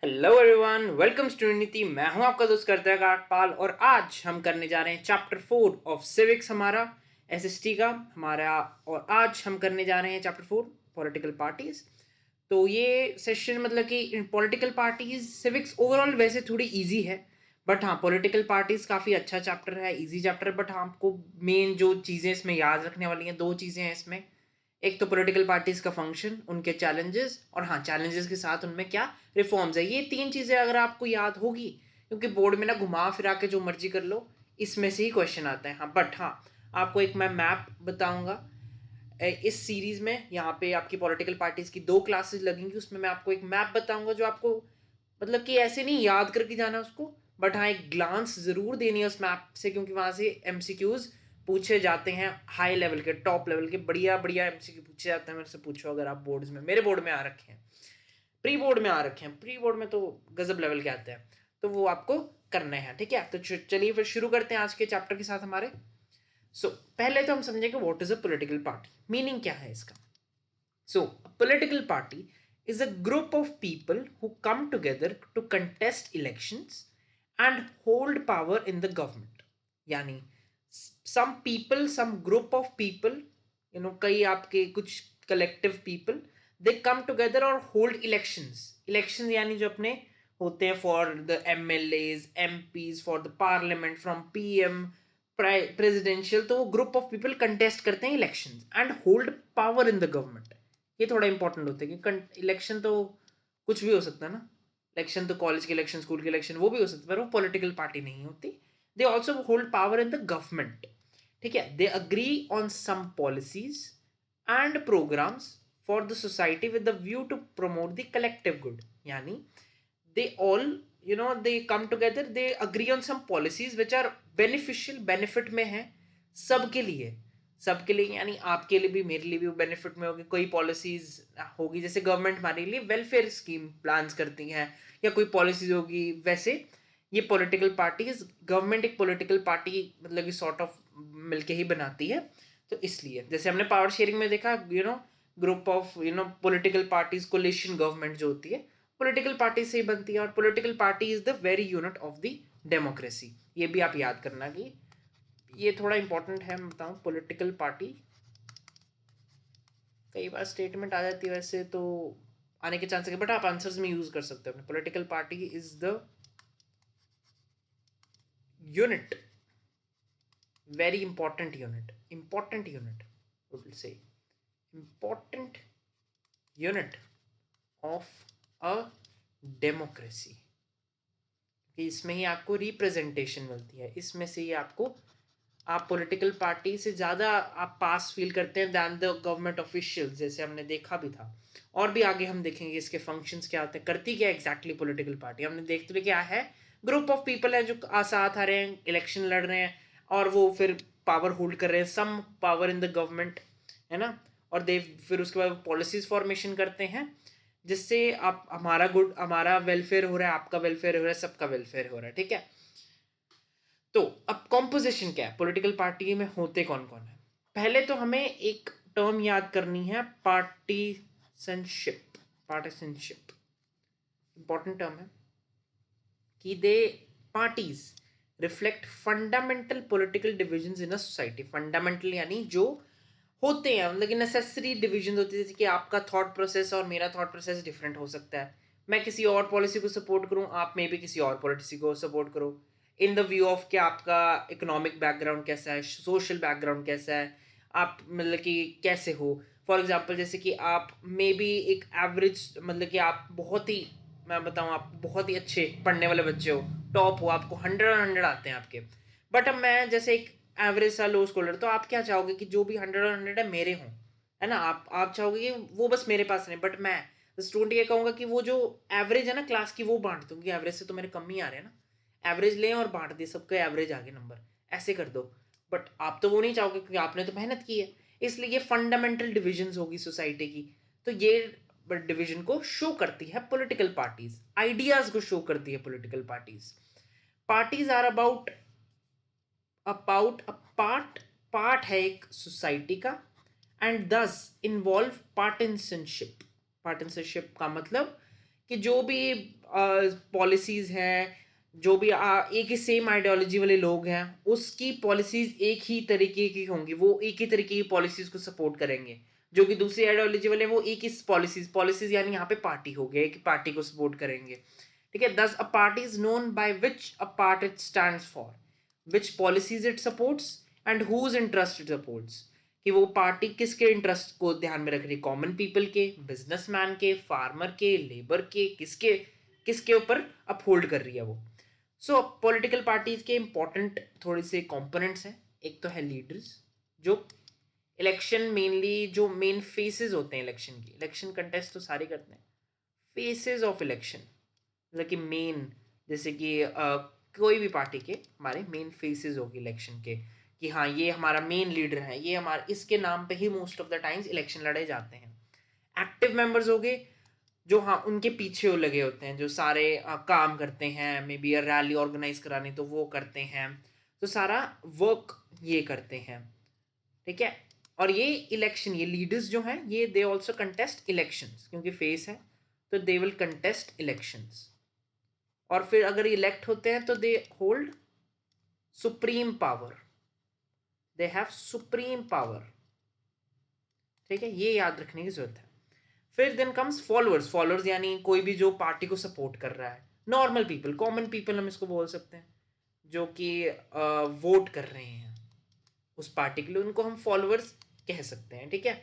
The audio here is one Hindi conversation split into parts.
हेलो एवरीवन, वेलकम टू नीति। मैं हूं आपका दोस्त करता काटपाल और आज हम करने जा रहे हैं चैप्टर 4 ऑफ सिविक्स, हमारा एसएसटी का हमारा। और आज हम करने जा रहे हैं चैप्टर 4 पॉलिटिकल पार्टीज। तो ये सेशन मतलब कि पॉलिटिकल पार्टीज सिविक्स ओवरऑल वैसे थोड़ी इजी है, बट हाँ पॉलिटिकल पार्टीज काफ़ी अच्छा चैप्टर है, इजी चैप्टर है। बट हाँ आपको मेन जो चीज़ें इसमें याद रखने वाली हैं, दो चीज़ें हैं इसमें। एक तो पॉलिटिकल पार्टीज का फंक्शन, उनके चैलेंजेस, और हाँ चैलेंजेस के साथ उनमें क्या रिफॉर्म्स है। ये तीन चीज़ें अगर आपको याद होगी, क्योंकि बोर्ड में ना घुमा फिरा के जो मर्जी कर लो, इसमें से ही क्वेश्चन आता है। हाँ बट हाँ आपको एक मैं मैप बताऊंगा इस सीरीज में। यहाँ पे आपकी पॉलिटिकल पार्टीज की दो क्लासेस लगेंगी, उसमें मैं आपको एक मैप बताऊंगा जो आपको मतलब कि ऐसे नहीं याद करके जाना उसको, बट हाँ एक ग्लांस जरूर देनी है उस मैप से, क्योंकि वहां से एमसीक्यूज पूछे जाते हैं। हाई लेवल के, टॉप लेवल के बढ़िया बढ़िया एमसीक्यू पूछे जाते हैं मेरे से। पूछो अगर आप बोर्ड्स में, मेरे बोर्ड में आ रखे हैं, प्री बोर्ड में आ रखे हैं, प्री बोर्ड में तो गजब लेवल के आते हैं, तो वो आपको करने हैं। ठीक है, तो चलिए फिर शुरू करते हैं आज के चैप्टर के साथ हमारे। पहले तो हम समझेंगे what is a political party, meaning क्या है इसका। A political party is a group of people who come together to contest elections and hold power in the government. यानी some people, some group of people, कई आपके कुछ collective people, they come together और hold elections. Elections यानी जो अपने होते हैं for the MLAs, MPs, for the parliament, from PM, presidential, तो वो group of people contest करते हैं elections and hold power in the government. ये थोड़ा इंपॉर्टेंट होता है कि इलेक्शन तो कुछ भी हो सकता है ना। इलेक्शन तो कॉलेज के इलेक्शन, स्कूल के इलेक्शन, वो भी हो सकता है, पर वो पॉलिटिकल पार्टी नहीं होती। They also hold power in the government. ठीक है, they agree on some policies and programs for the society with the view to promote the collective good. यानी they all they come together, they agree on some policies which are beneficial, benefit में है सबके लिए। सबके लिए यानी आपके लिए भी, मेरे लिए भी बेनिफिट में होगी। कोई पॉलिसीज होगी, जैसे गवर्नमेंट हमारे लिए वेलफेयर स्कीम प्लान्स करती हैं, या कोई पॉलिसीज होगी, वैसे ये पॉलिटिकल पार्टीज, गवर्नमेंट एक पॉलिटिकल पार्टी मतलब कि सॉर्ट ऑफ मिलके ही बनाती है। तो इसलिए जैसे हमने पावर शेयरिंग में देखा, group of political parties, coalition government जो होती है पॉलिटिकल पार्टी से ही बनती है, और political party is the very unit of the democracy. ये भी आप याद करना कि ये थोड़ा इंपॉर्टेंट है। मैं बताऊं पॉलिटिकल पार्टी, कई बार स्टेटमेंट आ जाती है वैसे तो आने के चांस है, बट आप आंसर्स में यूज कर सकते हो अपने। Political party is the unit, very important unit will say important unit of a democracy. इसमें ही आपको रिप्रेजेंटेशन मिलती है, इसमें से ही आपको, आप पॉलिटिकल पार्टी से ज़्यादा आप पास फील करते हैं दैन द गवर्नमेंट ऑफिशियल्स, जैसे हमने देखा भी था। और भी आगे हम देखेंगे इसके फंक्शंस क्या होते हैं, करती क्या एग्जैक्टली पॉलिटिकल पार्टी। हमने देखते हुए क्या है, ग्रुप ऑफ पीपल है जो साथ आ रहे हैं, इलेक्शन लड़ रहे हैं, और वो फिर पावर होल्ड कर रहे हैं, some power in the government, है ना। और दे फिर उसके बाद पॉलिसीज फॉर्मेशन करते हैं, जिससे आप, हमारा गुड, हमारा वेलफेयर हो रहा है, आपका वेलफेयर हो रहा है, सबका वेलफेयर हो रहा है। ठीक है, तो अब कॉम्पोजिशन क्या है, पॉलिटिकल पार्टी में होते कौन कौन है। पहले तो हमें एक टर्म याद करनी है, पार्टीसनशिप। पार्टीसनशिप इंपॉर्टेंट टर्म है कि they parties reflect fundamental political divisions in a society. Fundamental यानी जो होते हैं, मतलब कि नेसेसरी डिविजन होती है, जैसे कि आपका थॉट प्रोसेस और मेरा थॉट प्रोसेस डिफरेंट हो सकता है। मैं किसी और पॉलिसी को सपोर्ट करूं, आप में भी किसी और पॉलिसी को सपोर्ट करो, इन द व्यू ऑफ कि आपका इकोनॉमिक बैकग्राउंड कैसा है, सोशल बैकग्राउंड कैसा है, आप मतलब कि कैसे हो। फॉर एग्जाम्पल जैसे कि आप मे बी एक एवरेज, मतलब कि आप बहुत ही, मैं बताऊं आप बहुत ही अच्छे पढ़ने वाले बच्चे हो, टॉप हो, आपको 100 आते हैं आपके। बट अब मैं जैसे एक एवरेज सा लो स्कॉलर, तो आप क्या चाहोगे कि जो भी 100 है मेरे हों, है ना। आप चाहोगे कि वो बस मेरे पास नहीं, बट मैं स्टूडेंट ये कहूँगा कि वो जो एवरेज है ना क्लास की, वो बांट दूंगी। एवरेज से तो मेरे कम ही आ रहे हैं ना, एवरेज लें और बांट दिए सबके एवरेज आगे नंबर, ऐसे कर दो। बट आप तो वो नहीं चाहोगे, क्योंकि आपने तो मेहनत की है। इसलिए ये फंडामेंटल डिविजन होगी सोसाइटी की। तो ये डिवीजन को शो करती है पॉलिटिकल पार्टीज, आइडियाज को शो करती है political parties. Parties are about a part, part है एक सोसाइटी का, एंड दस इन्वॉल्व पार्टिसनशिप। पार्टिसनशिप का मतलब कि जो भी पॉलिसीज हैं, जो भी एक ही सेम आइडियोलॉजी वाले लोग हैं, उसकी पॉलिसीज एक ही तरीके की होंगी, वो एक ही तरीके की पॉलिसीज को सपोर्ट करेंगे। जो कि दूसरी आइडियोलॉजी वाले वो एक ही पॉलिसीज पॉलिसीज यानी यहाँ पे पार्टी हो गया, एक पार्टी को सपोर्ट करेंगे। ठीक है, thus a party is known by which a part it stands for, which policies it supports and whose interest it supports. कि वो पार्टी किसके इंटरेस्ट को ध्यान में रख रही है, कॉमन पीपल के, बिजनेसमैन के, फार्मर के, लेबर के, किसके किसके ऊपर अपहोल्ड कर रही है वो। सो पॉलिटिकल पार्टीज के इंपॉर्टेंट थोड़े से कंपोनेंट्स हैं। एक तो है लीडर्स, जो इलेक्शन मेनली जो मेन फेसेस होते हैं इलेक्शन की, इलेक्शन कंटेस्ट तो सारे करते हैं, फेसेस ऑफ इलेक्शन मतलब कि मेन, जैसे कि कोई भी पार्टी के हमारे मेन फेसेस होगी इलेक्शन के, कि हाँ ये हमारा मेन लीडर है, ये हमारा इसके नाम पे ही most of the times election लड़े जाते हैं। एक्टिव मेंबर्स हो गए, जो हाँ उनके पीछे वो लगे होते हैं, जो सारे काम करते हैं, मे बी रैली ऑर्गेनाइज करानी तो वो करते हैं, तो सारा वर्क ये करते हैं। ठीक है, और ये इलेक्शन, ये लीडर्स जो हैं ये दे ऑल्सो कंटेस्ट इलेक्शंस, क्योंकि फेस है तो दे विल कंटेस्ट इलेक्शंस। और फिर अगर इलेक्ट होते हैं तो they hold supreme power, they have supreme power. ठीक है, ये याद रखने की जरूरत है। फिर देन कम्स फॉलोअर्स, फॉलोअर्स यानी कोई भी जो पार्टी को सपोर्ट कर रहा है, नॉर्मल पीपल, कॉमन पीपल हम इसको बोल सकते हैं, जो कि वोट कर रहे हैं उस पार्टी के लिए, उनको हम फॉलोअर्स कह सकते हैं। ठीक है,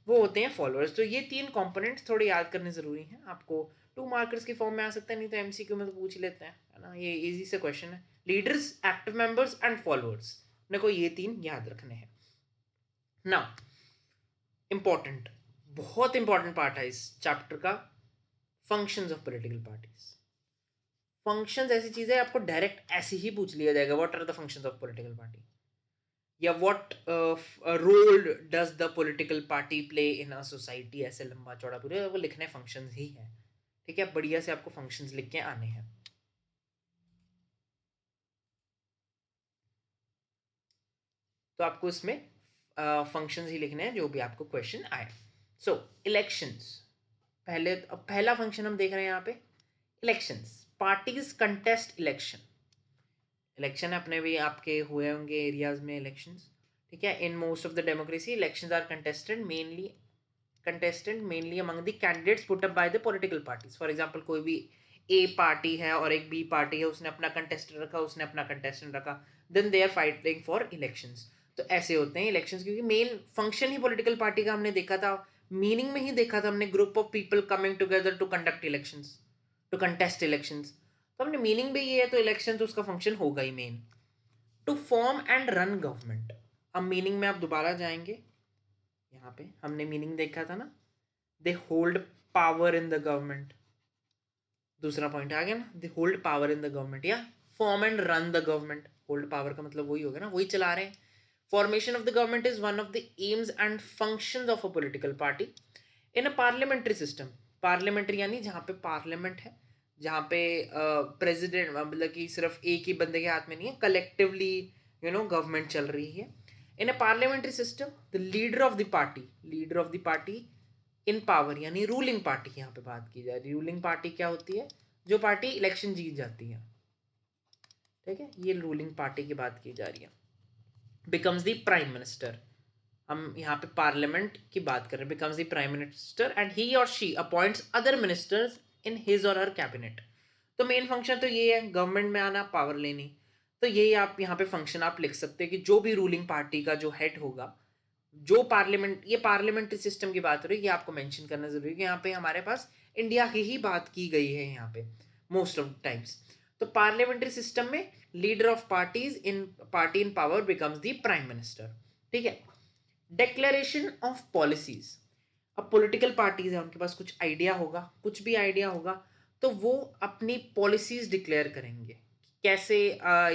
वो होते हैं फॉलोअर्स। तो ये तीन कंपोनेंट्स थोड़े याद करने जरूरी हैं आपको, 2 मार्कर्स के फॉर्म में आ सकता है, नहीं तो एमसीक्यू में तो पूछ ही लेते हैं, है ना, ये इजी से क्वेश्चन है। Leaders, active members and followers, मेरे को ये तीन याद रखने हैं ना। इंपॉर्टेंट, बहुत इंपॉर्टेंट पार्ट है इस चैप्टर का, functions of political parties. Functions ऐसी चीज है, आपको डायरेक्ट ऐसे ही पूछ लिया जाएगा, what are the functions of political party, या what role does the political party play in a society, ऐसे लंबा चौड़ा पूरे वो लिखने फंक्शंस ही है। ठीक है, बढ़िया से आपको फंक्शंस लिख के आने हैं। तो आपको इसमें फंक्शंस ही लिखने हैं जो भी आपको क्वेश्चन आए। सो इलेक्शंस, पहला फंक्शन हम देख रहे हैं यहाँ पे, elections, parties contest election. Election अपने भी आपके हुए होंगे एरियाज में इलेक्शंस। ठीक है, in most of the democracy elections are contested mainly among the candidates put up by the political parties. For example कोई भी ए पार्टी है और एक बी पार्टी है, उसने अपना कंटेस्टेंट रखा, उसने अपना कंटेस्टेंट रखा, then they are fighting for elections. तो ऐसे होते हैं इलेक्शंस, क्योंकि मेन फंक्शन ही पॉलिटिकल पार्टी का हमने देखा था, मीनिंग में ही देखा था हमने, group of people coming together to conduct elections, to contest elections. तो हमने मीनिंग भी ये है, तो इलेक्शन तो उसका फंक्शन होगा ही main. To form and run government, अब मीनिंग में आप दोबारा जाएंगे, यहाँ पे हमने मीनिंग देखा था ना, they hold power in the government, दूसरा पॉइंट आ गया ना, they hold power in the government, या form and run the government, hold power का मतलब वही होगा ना, वही चला रहे हैं। Formation of the government is one of the aims and functions of a political party in a parliamentary system. Parliamentary यानी जहाँ पे पार्लियामेंट है, जहाँ पे प्रेसिडेंट मतलब कि सिर्फ एक ही बंदे के हाथ में नहीं है, कलेक्टिवली गवर्नमेंट चल रही है। In a parliamentary system the leader of the party in power यानी रूलिंग पार्टी की यहाँ पे बात की जा रही है। रूलिंग पार्टी क्या होती है, जो पार्टी इलेक्शन जीत जाती है। ठीक है, ये रूलिंग पार्टी की बात की जा रही है। बिकम्स द प्राइम मिनिस्टर, हम यहाँ पे पार्लियामेंट की बात कर रहे हैं, becomes the prime minister and he or she appoints other ministers in his or her cabinet. तो मेन फंक्शन तो ये है, गवर्नमेंट में आना, पावर लेनी। तो यही आप यहाँ पे फंक्शन आप लिख सकते हैं कि जो भी रूलिंग पार्टी का जो हेड होगा, जो पार्लियामेंट, ये पार्लियामेंट्री सिस्टम की बात हो रही है, ये आपको मेंशन करना जरूरी है कि यहाँ पे हमारे पास इंडिया की ही बात की गई है यहाँ पे मोस्ट ऑफ टाइम्स। तो पार्लियामेंट्री सिस्टम में leader of party in power becomes the prime minister. ठीक है, डिक्लेरेशन ऑफ पॉलिसीज, अब पॉलिटिकल पार्टीज है, उनके पास कुछ आइडिया होगा, कुछ भी आइडिया होगा, तो वो अपनी पॉलिसीज डिक्लेयर करेंगे, कैसे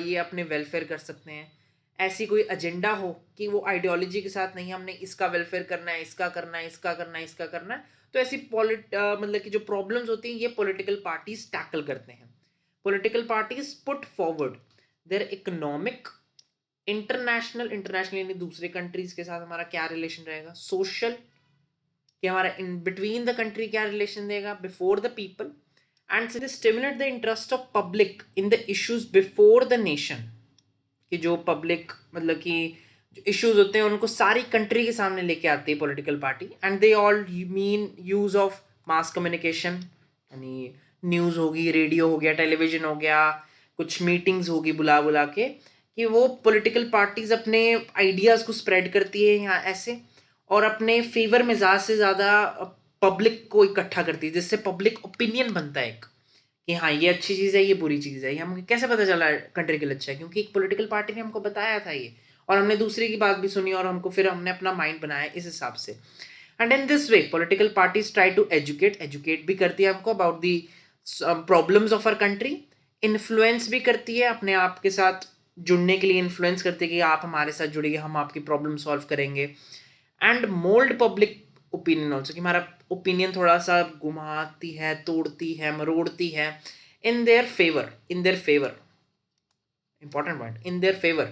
ये अपने वेलफेयर कर सकते हैं। ऐसी कोई एजेंडा हो कि वो आइडियोलॉजी के साथ नहीं, हमने इसका वेलफेयर करना है, इसका करना है, इसका करना है, इसका करना है, तो ऐसी मतलब कि जो प्रॉब्लम्स होती हैं ये पॉलिटिकल पार्टीज टैकल करते हैं। Political parties put forward their economic, international यानी दूसरे कंट्रीज के साथ हमारा क्या रिलेशन रहेगा, सोशल कि हमारा इन बिटवीन द कंट्री क्या रिलेशन देगा, before the people and stimulate the interest of public in the issues before the nation, कि जो पब्लिक मतलब कि जो इश्यूज होते हैं उनको सारी कंट्री के सामने लेके आती है political party, and they all mean use of mass communication, यानी न्यूज़ होगी, रेडियो हो गया, टेलीविजन हो गया, कुछ मीटिंग्स होगी बुला बुला के, कि वो पॉलिटिकल पार्टीज अपने आइडियाज़ को स्प्रेड करती है यहाँ ऐसे, और अपने फेवर में ज़्यादा से ज़्यादा पब्लिक को इकट्ठा करती है, जिससे पब्लिक ओपिनियन बनता है एक, कि हाँ ये अच्छी चीज़ है, ये बुरी चीज़ है। ये हमें कैसे पता चला कंट्री के लिए अच्छा है? क्योंकि एक पॉलिटिकल पार्टी ने हमको बताया था ये, और हमने दूसरे की बात भी सुनी, और हमको फिर हमने अपना माइंड बनाया इस हिसाब से। And in this way political parties try to educate भी करती है हमको about the problems of our country, influence भी करती है, अपने आप के साथ जुड़ने के लिए इन्फ्लुएंस करती है कि आप हमारे साथ जुड़िए, हम आपकी प्रॉब्लम सॉल्व करेंगे। And mould public opinion also, कि हमारा ओपिनियन थोड़ा सा घुमाती है, तोड़ती है, मरोड़ती है, in their favour important point, in their favour,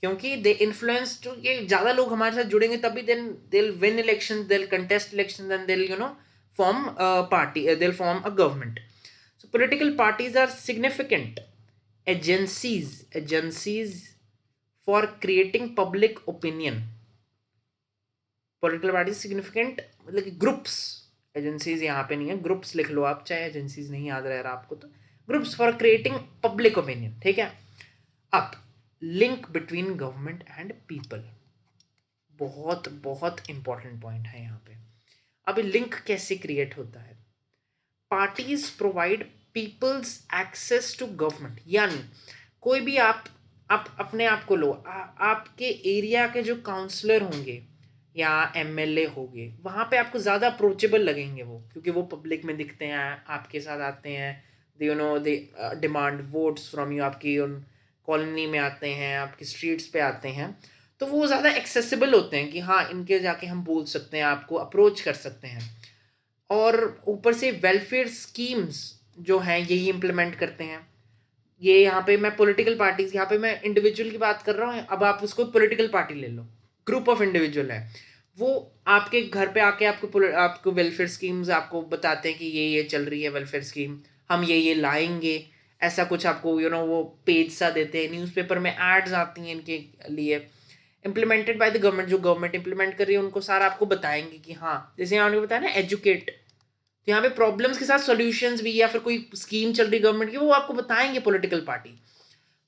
क्योंकि दे इन्फ्लुएंस, जो ये ज़्यादा लोग हमारे साथ जुड़ेंगे तभी then they win election, they contest election, then they form party, they form a government. So political parties are significant agencies for creating public opinion. Political party significant मतलब कि ग्रुप्स, एजेंसीज यहाँ पे नहीं है, ग्रुप्स लिख लो आप, चाहे एजेंसीज नहीं याद रह रहा आपको तो, groups for creating public opinion, ठीक है। अब link between government and people, बहुत बहुत इंपॉर्टेंट पॉइंट है यहाँ पे। अब लिंक कैसे क्रिएट होता है? Parties provide people's access to government, यानी कोई भी आप अपने आप को लो, आपके एरिया के जो काउंसलर होंगे या एमएलए होंगे, वहाँ पे आपको ज़्यादा अप्रोचेबल लगेंगे वो, क्योंकि वो पब्लिक में दिखते हैं, आपके साथ आते हैं, they demand votes from you, आपकी उन कॉलोनी में आते हैं, आपकी स्ट्रीट्स पे आते हैं, तो वो ज़्यादा एक्सेसिबल होते हैं कि हाँ इनके जाके हम बोल सकते हैं, आपको अप्रोच कर सकते हैं। और ऊपर से वेलफेयर स्कीम्स जो हैं यही इम्प्लीमेंट करते हैं। ये यहाँ पे मैं पॉलिटिकल पार्टीज, यहाँ पे मैं इंडिविजुअल की बात कर रहा हूँ, अब आप उसको पॉलिटिकल पार्टी ले लो, ग्रुप ऑफ इंडिविजुअल है, वो आपके घर पे आके आपको वेलफेयर स्कीम्स आपको बताते हैं कि ये चल रही है वेलफेयर स्कीम, हम ये लाएंगे, ऐसा कुछ आपको वो पेज सा देते हैं, न्यूज़पेपर में एड्स आती हैं इनके लिए, इम्प्लीमेंटेड बाय द गवर्नमेंट, जो गवर्नमेंट इंप्लीमेंट कर रही है उनको सारा आपको बताएंगे कि हाँ, जैसे यहाँ उन्होंने बताया ना एजुकेट, तो यहाँ पे प्रॉब्लम्स के साथ सॉल्यूशंस भी, या फिर कोई स्कीम चल रही गवर्नमेंट की, वो आपको बताएंगे political party.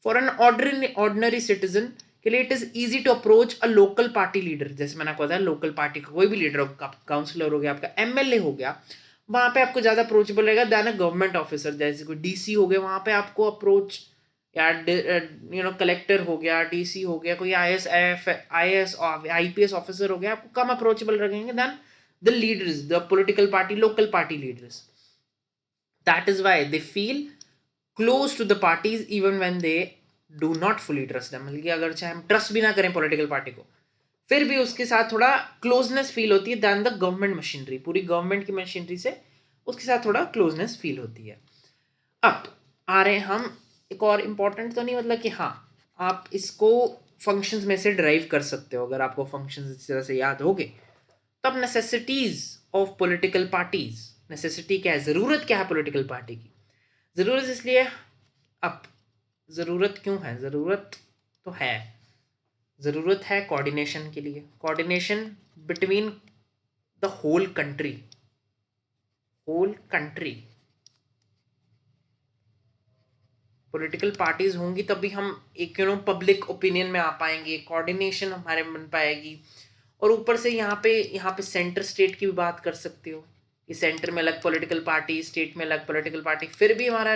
For an ordinary citizen के लिए it is easy to approach a local party leader, जैसे मैंने आपको बताया लोकल पार्टी का कोई भी लीडर हो, काउंसलर हो गया, आपका एमएलए हो गया, वहाँ पे आपको ज़्यादा अप्रोचेबल रहेगा दैन अ गवर्नमेंट ऑफिसर, जैसे कोई डीसी हो गया, वहाँ पे आपको अप्रोच, या कलेक्टर हो गया, डीसी हो गया, कोई आईएएस आईपीएस ऑफिसर हो गया, आपको कम अप्रोचेबल रहेंगे then the leaders, the political party, local party leaders. That is why they feel close to the parties even when they do not fully trust them, मतलब कि अगर चाहे हम ट्रस्ट भी ना करें पॉलिटिकल पार्टी को, फिर भी उसके साथ थोड़ा क्लोजनेस फील होती है दैन द गवर्नमेंट मशीनरी, पूरी गवर्नमेंट की मशीनरी से उसके साथ थोड़ा क्लोजनेस फील होती है। अब आ रहे हैं हम एक और इम्पॉर्टेंट, तो नहीं मतलब कि हाँ आप इसको फंक्शंस में से ड्राइव कर सकते हो, अगर आपको फंक्शंस इस तरह से याद होगे। तब necessities of political parties, necessity क्या है, ज़रूरत क्या है पॉलिटिकल पार्टी की? ज़रूरत इसलिए, अब ज़रूरत क्यों है? ज़रूरत है कोऑर्डिनेशन के लिए, coordination between the whole country. Political parties होंगी तभी हम एक पब्लिक ओपिनियन में आ पाएंगे, कोऑर्डिनेशन हमारे में बन पाएगी। और ऊपर से यहाँ पे सेंटर स्टेट की भी बात कर सकते हो, कि सेंटर में अलग पॉलिटिकल पार्टी, स्टेट में अलग पॉलिटिकल पार्टी, फिर भी हमारा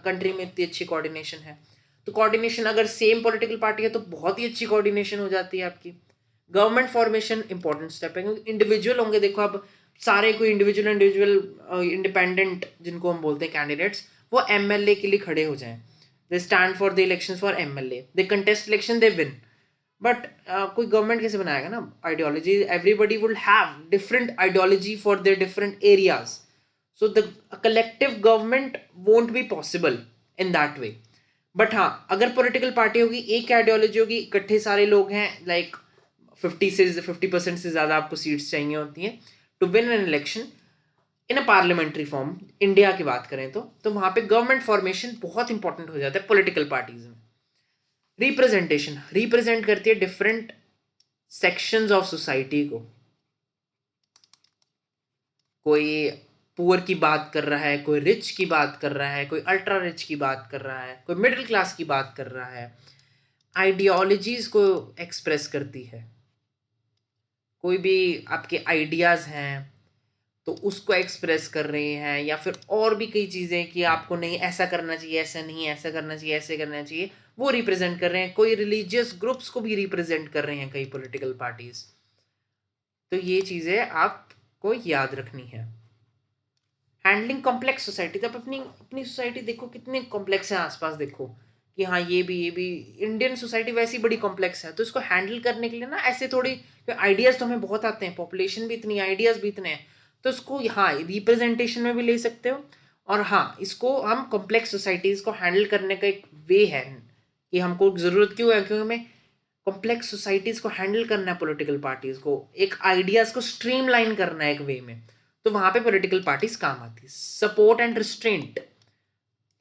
कंट्री में इतनी अच्छी कोऑर्डिनेशन है। तो कोऑर्डिनेशन अगर सेम पॉलिटिकल पार्टी है तो बहुत ही अच्छी कोऑर्डिनेशन हो जाती है आपकी। गवर्नमेंट फॉर्मेशन इंपॉर्टेंट स्टेप है, क्योंकि इंडिविजुअल होंगे, देखो अब सारे कोई इंडिविजुअल इंडिपेंडेंट जिनको हम बोलते हैं कैंडिडेट्स, वो एमएलए के लिए खड़े हो जाएं, they stand for the election for MLA, they contest election, they win. But कोई गवर्नमेंट कैसे बनाएगा ना ideology, everybody will have different ideology for their different areas, so the collective government won't be possible in that way. But हाँ अगर पॉलिटिकल पार्टी होगी, एक आइडियोलॉजी होगी, इकट्ठे सारे लोग हैं, लाइक 50% से ज़्यादा आपको सीट्स चाहिए होती हैं to win an election, in a parliamentary form India की बात करें तो वहां पे गवर्नमेंट फॉर्मेशन बहुत इंपॉर्टेंट हो जाता है पॉलिटिकल पार्टीज में। रिप्रेजेंटेशन रिप्रेजेंट करती है डिफरेंट सेक्शंस ऑफ सोसाइटी को। कोई पुअर की बात कर रहा है, कोई रिच की बात कर रहा है, कोई अल्ट्रा रिच की बात कर रहा है, कोई मिडिल क्लास की बात कर रहा है। आइडियोलॉजीज को एक्सप्रेस करती है। कोई भी आपके आइडियाज हैं तो उसको एक्सप्रेस कर रहे हैं, या फिर और भी कई चीज़ें कि आपको नहीं ऐसा करना चाहिए, ऐसा नहीं, ऐसा करना चाहिए, ऐसे करना चाहिए, वो रिप्रेजेंट कर रहे हैं। कोई रिलीजियस ग्रुप्स को भी रिप्रेजेंट कर रहे हैं कई पॉलिटिकल पार्टीज। तो ये चीज़ें आपको याद रखनी है। हैंडलिंग कॉम्प्लेक्स सोसाइटी, तब अपनी अपनी सोसाइटी देखो कितनी कॉम्प्लेक्स है, आसपास देखो कि हाँ ये भी इंडियन सोसाइटी वैसी बड़ी कॉम्प्लेक्स है। तो इसको हैंडल करने के लिए ना ऐसे थोड़ी आइडियाज़ तो हमें बहुत आते हैं, पॉपुलेशन भी इतनी, आइडियाज़ भी इतने हैं, तो इसको हाँ रिप्रेजेंटेशन में भी ले सकते हो। और हाँ इसको हम कॉम्प्लेक्स सोसाइटीज़ को हैंडल करने का एक वे है कि हमको ज़रूरत क्यों है, क्योंकि हमें कॉम्प्लेक्स सोसाइटीज़ को हैंडल करना है, पॉलिटिकल पार्टीज़ को एक आइडियाज़ को स्ट्रीमलाइन करना है एक वे में। तो वहां पे पॉलिटिकल पार्टीज काम आती है। Support and restraint,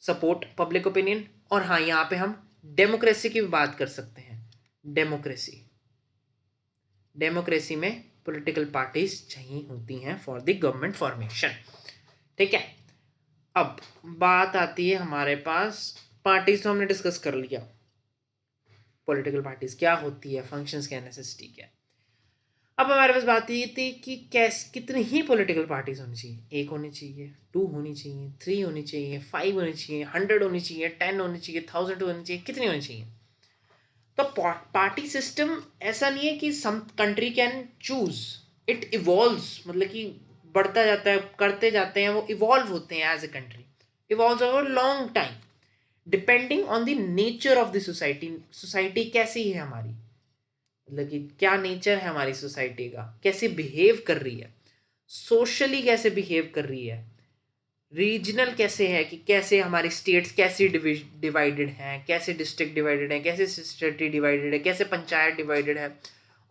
support public opinion. और हाँ यहाँ पे हम डेमोक्रेसी की भी बात कर सकते हैं। डेमोक्रेसी, डेमोक्रेसी में पॉलिटिकल पार्टीज चाहिए होती हैं फॉर द गवर्नमेंट फॉर्मेशन। ठीक है, अब बात आती है हमारे पास पार्टीज, तो हमने डिस्कस कर लिया पॉलिटिकल पार्टीज क्या होती है, फंक्शंस क्या, नेसेसिटी क्या। अब हमारे पास बात ये थी कि कैसे कितनी ही पॉलिटिकल पार्टीज होनी चाहिए। एक होनी चाहिए, टू होनी चाहिए, थ्री होनी चाहिए, फाइव होनी चाहिए, 100 होनी चाहिए, 10 होनी चाहिए, 1000 होनी चाहिए, कितनी होनी चाहिए। तो पार्टी सिस्टम ऐसा नहीं है कि some country can choose, it evolves, मतलब कि बढ़ता जाता है, करते जाते हैं, वो इवॉल्व होते हैं as a country, evolves over long time depending on the nature of the society. Society कैसी है हमारी, मतलब कि क्या नेचर है हमारी सोसाइटी का, कैसे बिहेव कर रही है, सोशली कैसे बिहेव कर रही है, रीजनल कैसे है कि कैसे हमारी स्टेट्स कैसे डिवाइडेड हैं, कैसे डिस्ट्रिक्ट डिवाइडेड हैं, कैसे सिटी डिवाइडेड है, कैसे पंचायत डिवाइडेड है।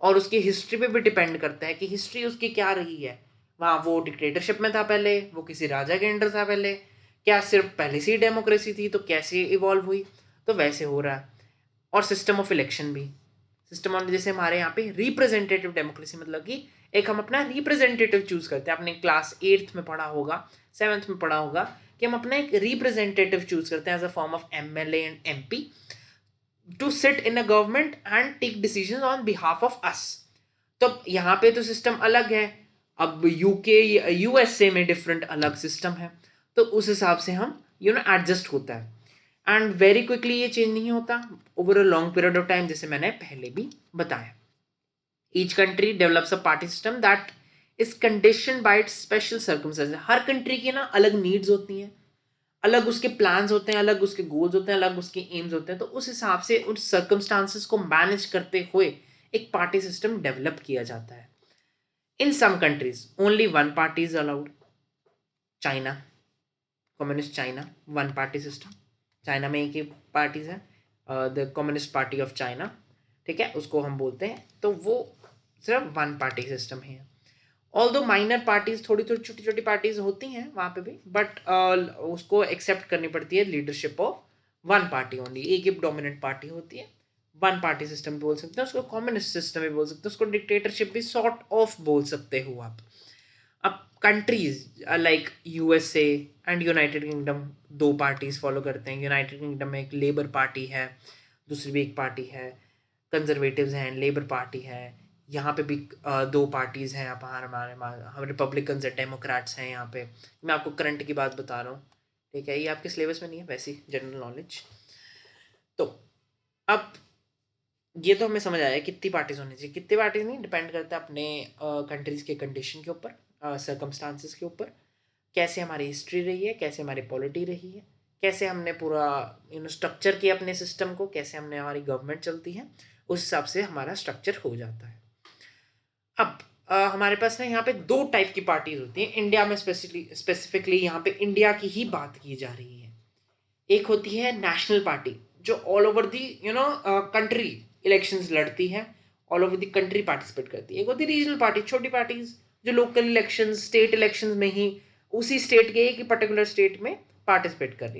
और उसकी हिस्ट्री पे भी डिपेंड करता है कि हिस्ट्री उसकी क्या रही है। वहाँ वो डिक्टेटरशिप में था पहले, वो किसी राजा के अंडर था पहले, क्या सिर्फ पहले से ही डेमोक्रेसी थी, तो कैसे इवॉल्व हुई, तो वैसे हो रहा है। और सिस्टम ऑफ इलेक्शन भी, सिस्टम ऑफ, जैसे हमारे यहाँ पे रिप्रेजेंटेटिव डेमोक्रेसी, मतलब कि एक हम अपना रिप्रेजेंटेटिव चूज करते हैं। आपने क्लास 8th में पढ़ा होगा, 7th में पढ़ा होगा कि हम अपना एक रिप्रेजेंटेटिव चूज करते हैं as a form of MLA and MP to sit in a government and take decision on behalf of us. तो यहाँ पे तो सिस्टम अलग है, अब यूके यूएसए में डिफरेंट अलग सिस्टम है, तो उस हिसाब से हम एडजस्ट होता है। एंड वेरी क्विकली ये चेंज नहीं होता, over a long period of time, जैसे मैंने पहले भी बताया। Each country develops a party system that is conditioned bye it's special circumstances. Her country की ना अलग नीड्स होती हैं, अलग उसके प्लान्स होते हैं, अलग उसके गोल्स होते हैं, अलग उसके एम्स होते हैं। तो उस हिसाब से उन सर्कमस्टांसेस को मैनेज करते हुए एक पार्टी सिस्टम डेवलप किया जाता है। In some countries only one party is allowed. China, communist China, one party system. China में एक ही पार्टीज है, the communist party of China, ठीक है, उसको हम बोलते हैं। तो वो सिर्फ वन पार्टी सिस्टम है। ऑल दो माइनर पार्टीज, थोड़ी थोड़ी छोटी छोटी पार्टीज होती हैं वहाँ पे भी, बट उसको एक्सेप्ट करनी पड़ती है leadership of one party only, एक ही डोमिनेंट पार्टी होती है। वन पार्टी सिस्टम बोल सकते हैं उसको, कम्युनिस्ट सिस्टम भी बोल सकते हैं उसको, डिक्टेटरशिप भी सॉर्ट ऑफ बोल सकते हो आप। अब countries like USA and United kingdom दो पार्टीज फॉलो करते हैं। यूनाइटेड किंगडम में एक लेबर पार्टी है, दूसरी भी एक पार्टी है, कंजर्वेटिव्स हैं, लेबर पार्टी है। यहाँ पे भी दो पार्टीज हैं, आप हमारे हम रिपब्लिकन्स हैं, डेमोक्रेट्स हैं। यहाँ पे मैं आपको करंट की बात बता रहा हूँ, ठीक है, ये आपके सिलेबस में नहीं है, वैसी जनरल नॉलेज। तो अब ये तो हमें समझ आया कितनी पार्टीज होनी चाहिए। कितनी पार्टीज नहीं, डिपेंड करता है अपने कंट्रीज के कंडीशन के ऊपर, सर्कमस्टांसिस के ऊपर, कैसे हमारी हिस्ट्री रही है, कैसे हमारी पॉलिटी रही है, कैसे हमने पूरा स्ट्रक्चर किया अपने सिस्टम को, कैसे हमने हमारी गवर्नमेंट चलती है, उस हिसाब से हमारा स्ट्रक्चर हो जाता है। अब हमारे पास ना यहाँ पे दो टाइप की पार्टीज होती हैं इंडिया में, स्पेसिफिकली यहाँ पे इंडिया की ही बात की जा रही है। एक होती है नेशनल पार्टी, जो all over the country elections लड़ती है, all over the country participate करती है। एक होती है रीजनल पार्टी, छोटी पार्टीज जो लोकल इलेक्शंस, स्टेट इलेक्शंस में ही उसी स्टेट के एक पर्टिकुलर स्टेट में पार्टिसिपेट कर रही है।